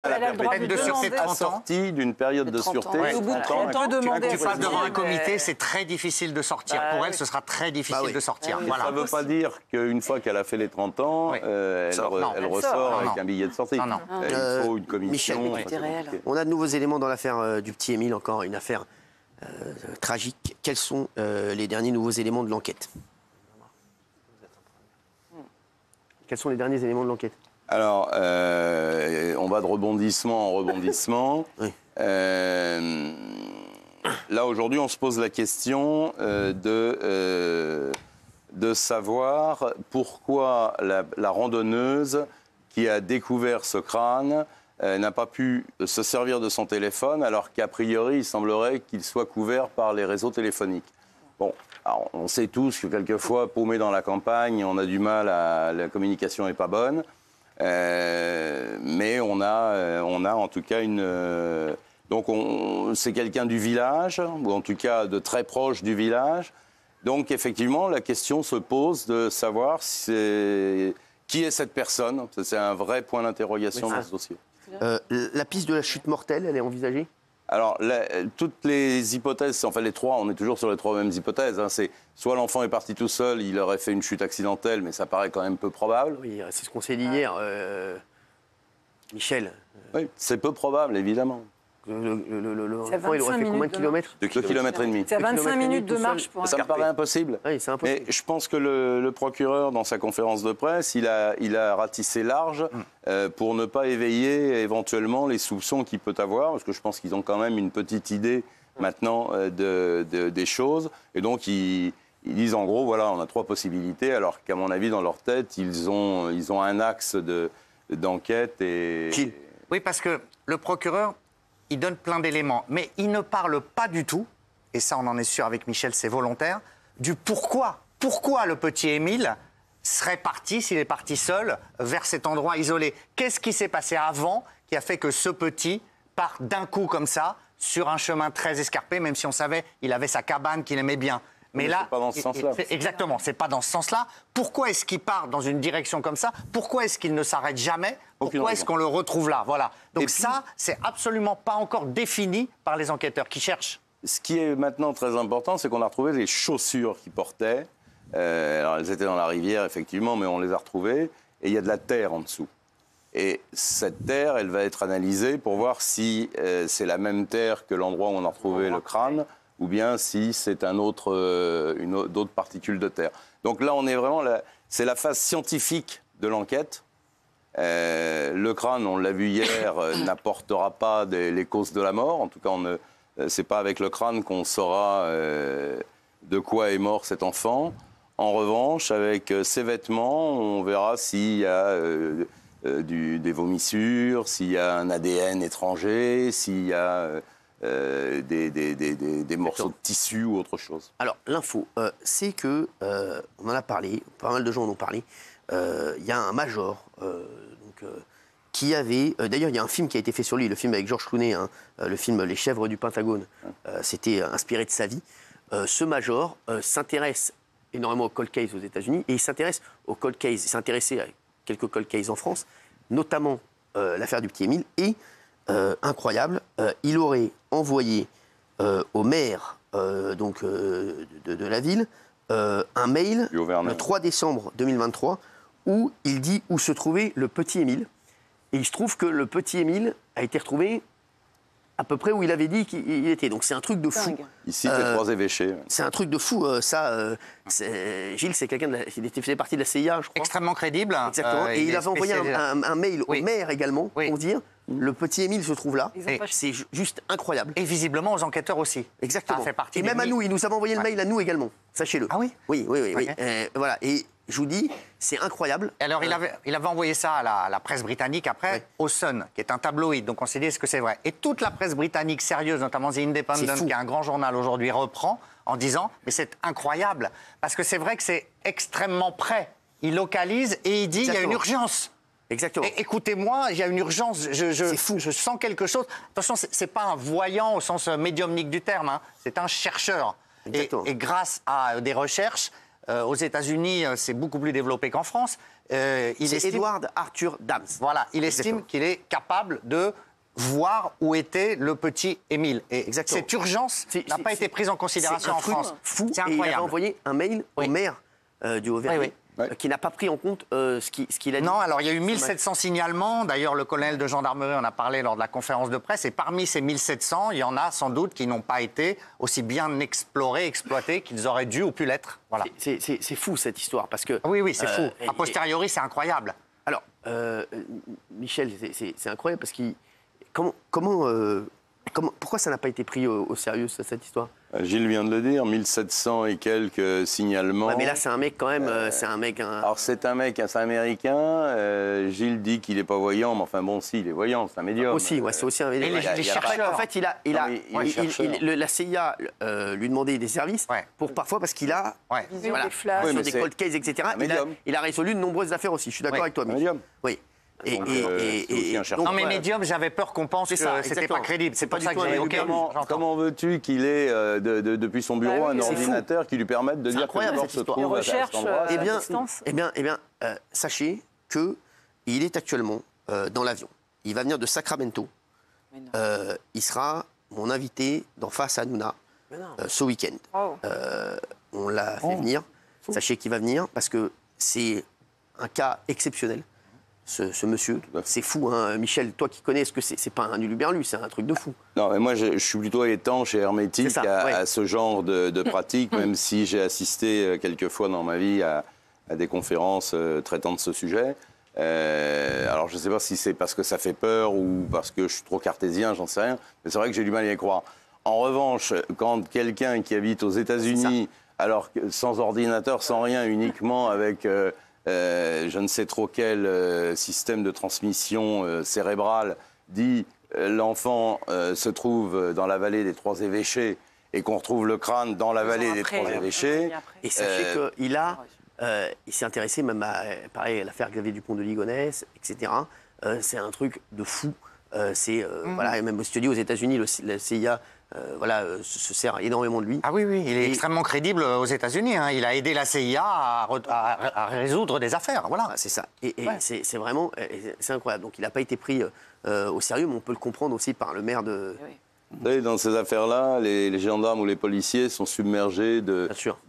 Elle a le droit peine de sûreté de 30 ans. Assortie d'une période de sûreté. Ouais. Au bout de 30 ans, Tu passes devant un comité, c'est très difficile de sortir. Pour elle, ce sera très difficile de sortir. Voilà. Ça ne veut pas dire qu'une fois qu'elle a fait les 30 ans, elle ressort avec un billet de sortie. Non. Il faut une commission. Michel, on a de nouveaux éléments dans l'affaire du petit Émile, encore une affaire tragique. Quels sont les derniers nouveaux éléments de l'enquête? Quels sont les derniers éléments de l'enquête? Alors, on va de rebondissement en rebondissement. Oui. Là, aujourd'hui, on se pose la question de savoir pourquoi la randonneuse qui a découvert ce crâne n'a pas pu se servir de son téléphone, alors qu'a priori, il semblerait qu'il soit couvert par les réseaux téléphoniques. Bon, alors, on sait tous que quelquefois, paumé dans la campagne, on a du mal la communication n'est pas bonne. Mais on a en tout cas donc c'est quelqu'un du village, ou en tout cas de très proche du village. Donc effectivement, la question se pose de savoir qui est cette personne. C'est un vrai point d'interrogation dans ce dossier. La piste de la chute mortelle, elle est envisagée? Alors, toutes les hypothèses, enfin les trois, on est toujours sur les trois mêmes hypothèses. C'est soit l'enfant est parti tout seul, il aurait fait une chute accidentelle, mais ça paraît quand même peu probable. Oui, c'est ce qu'on s'est dit hier, Michel. Oui, c'est peu probable, évidemment. L'enfant, il aurait fait combien de kilomètres? 2 km et demi. C'est à 25 minutes de marche pour un Ça me paraît impossible. Oui, c'est impossible. Mais je pense que le procureur, dans sa conférence de presse, il a ratissé large pour ne pas éveiller éventuellement les soupçons qu'il peut avoir, parce que je pense qu'ils ont quand même une petite idée maintenant des choses. Et donc, ils disent en gros, voilà, on a trois possibilités, alors qu'à mon avis, dans leur tête, ils ont un axe d'enquête. Oui, parce que le procureur, il donne plein d'éléments, mais il ne parle pas du tout, et ça on en est sûr avec Michel, c'est volontaire, du pourquoi. Pourquoi le petit Émile serait parti, s'il est parti seul, vers cet endroit isolé? Qu'est-ce qui s'est passé avant qui a fait que ce petit part d'un coup comme ça, sur un chemin très escarpé, même si on savait qu'il avait sa cabane qu'il aimait bien? Mais là, c'est pas dans ce sens-là. Exactement, c'est pas dans ce sens-là. Pourquoi est-ce qu'il part dans une direction comme ça? Pourquoi est-ce qu'il ne s'arrête jamais? Pourquoi est-ce qu'on le retrouve là? Voilà. Donc ça, c'est absolument pas encore défini par les enquêteurs qui cherchent. Ce qui est maintenant très important, c'est qu'on a retrouvé les chaussures qu'il portait. Alors elles étaient dans la rivière, effectivement, mais on les a retrouvées. Et il y a de la terre en dessous. Et cette terre, elle va être analysée pour voir si c'est la même terre que l'endroit où on a retrouvé le crâne, ou bien si c'est d'autres particules de terre. Donc là, on est vraiment c'est la phase scientifique de l'enquête. Le crâne, on l'a vu hier, n'apportera pas les causes de la mort. En tout cas, c'est pas avec le crâne qu'on saura de quoi est mort cet enfant. En revanche, avec ses vêtements, on verra s'il y a des vomissures, s'il y a un ADN étranger, s'il y a des morceaux de tissu ou autre chose. Alors, l'info, c'est que, on en a parlé, pas mal de gens en ont parlé, il y a un major qui avait... D'ailleurs, il y a un film qui a été fait sur lui, le film avec Georges Clooney, le film Les chèvres du Pentagone. C'était inspiré de sa vie. Ce major s'intéresse énormément au cold case aux États-Unis et il s'intéresse au cold case. Il s'intéressait à quelques cold cases en France, notamment l'affaire du petit Émile. Et, incroyable, il aurait envoyé au maire de la ville un mail le 3 décembre 2023 où il dit où se trouvait le petit Émile. Et il se trouve que le petit Émile a été retrouvé à peu près où il avait dit qu'il était. Donc c'est un truc de fou. Ici, c'est trois évêchés. C'est un truc de fou. Gilles, c'est quelqu'un il faisait partie de la CIA, je crois. Extrêmement crédible. Exactement. Et il avait envoyé un mail au maire également pour dire le petit Émile se trouve là. C'est juste incroyable. Et visiblement aux enquêteurs aussi. Exactement. Ça fait partie et même à nous, il nous avait envoyé le mail à nous également. Sachez-le. Ah oui? Oui. Okay. Voilà. Et je vous dis, c'est incroyable. Et alors, il avait envoyé ça à la presse britannique après, au Sun, qui est un tabloïd. Donc, on s'est dit, est-ce que c'est vrai? Et toute la presse britannique sérieuse, notamment The Independent, qui est un grand journal aujourd'hui, reprend en disant, mais c'est incroyable. Parce que c'est vrai que c'est extrêmement près. Il localise et il dit, il y a une urgence. Exactement. Écoutez-moi, il y a une urgence. C'est fou. Je sens quelque chose. Attention, c'est pas un voyant au sens médiumnique du terme. C'est un chercheur. Et grâce à des recherches, Aux États-Unis, c'est beaucoup plus développé qu'en France. C'est Edward Arthur Dams. Voilà, il estime qu'il est capable de voir où était le petit Émile. Et Exactement. cette urgence n'a pas été prise en considération en France. Fou. C'est Et il incroyable. avait envoyé un mail au maire du Haut-Vernay, Oui, qui n'a pas pris en compte ce qu'il a dit. Non, alors il y a eu 1700 signalements. D'ailleurs, le colonel de gendarmerie en a parlé lors de la conférence de presse. Et parmi ces 1700, il y en a sans doute qui n'ont pas été aussi bien explorés, exploités qu'ils auraient dû ou pu l'être. Voilà. C'est fou cette histoire parce que. Oui, c'est fou. et- A posteriori, c'est incroyable. Alors, Michel, c'est incroyable parce qu'il. Pourquoi ça n'a pas été pris au sérieux, cette histoire? Gilles vient de le dire, 1700 et quelques signalements. Ouais, mais là, c'est un mec quand même, c'est un mec. Alors c'est un mec, c'est un américain. Gilles dit qu'il n'est pas voyant, mais enfin bon, si, il est voyant, c'est un médium. Aussi, ouais, c'est aussi un. Et les chercheurs. En fait, la CIA lui demandait des services pour parfois parce qu'il a Ouais. Vision des flashs. Oui, sur mais des c'est cold cases, etc. un médium. Il a résolu de nombreuses affaires aussi. Je suis d'accord Oui, avec toi, un Michel. médium. Oui. Donc, c'est aussi un chercheur. Non, mais ouais. médium, j'avais peur qu'on pense que C'est ça, c'était exactement. pas crédible. C'est C'est pas pour ça du que tout j'ai un OK, médium. j'entends. Comment veux-tu qu'il ait depuis son bureau Bah oui, un c'est fou. ordinateur qui lui permette de C'est dire que le incroyable, corps cette se histoire. trouve Les à cet recherches, endroit? Eh bien, distance. Sachez qu'il est actuellement dans l'avion. Il va venir de Sacramento. Mais non. Il sera mon invité dans Face à Nouna ce week-end. Oh. On l'a fait venir. Sachez qu'il va venir parce que c'est un cas exceptionnel. Ce monsieur, c'est fou, hein. Michel, toi qui connais, est-ce que c'est pas un uluberlu, c'est un truc de fou. Non, mais moi, je suis plutôt étanche et hermétique C'est ça, ouais. à ce genre de pratique, même si j'ai assisté quelques fois dans ma vie à des conférences traitant de ce sujet. Alors, je ne sais pas si c'est parce que ça fait peur ou parce que je suis trop cartésien, j'en sais rien, mais c'est vrai que j'ai du mal à y croire. En revanche, quand quelqu'un qui habite aux États-Unis, alors que sans ordinateur, sans rien, uniquement avec je ne sais trop quel système de transmission cérébrale, dit l'enfant se trouve dans la vallée des Trois Évêchés et qu'on retrouve le crâne dans la vallée des Trois Évêchés. Et sachez il s'est intéressé même à pareil, à l'affaire Xavier Dupont de Ligonnès, etc. C'est un truc de fou. Voilà, et même aux États-Unis, la CIA se sert énormément de lui. Ah oui, il est extrêmement crédible aux États-Unis. Hein. Il a aidé la CIA à résoudre des affaires. Voilà. Ah, c'est ça. Et c'est vraiment c'est incroyable. Donc il n'a pas été pris au sérieux, mais on peut le comprendre aussi par le maire de. Oui. Vous savez, dans ces affaires-là, les gendarmes ou les policiers sont submergés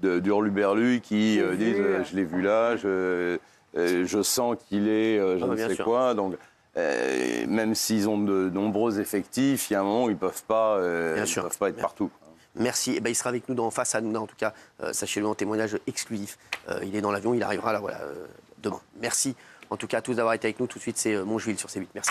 d'hurluberlus qui disent je l'ai vu là, je sens qu'il est je ne sais quoi. Donc, même s'ils ont de nombreux effectifs, il y a un moment où ils ne peuvent pas être partout. Merci. Eh ben, il sera avec nous dans Face à Nouna, en tout cas. Sachez-le, en témoignage exclusif. Il est dans l'avion, il arrivera là, demain. Merci en tout cas à tous d'avoir été avec nous. Tout de suite, c'est Montjuil sur C8. Merci.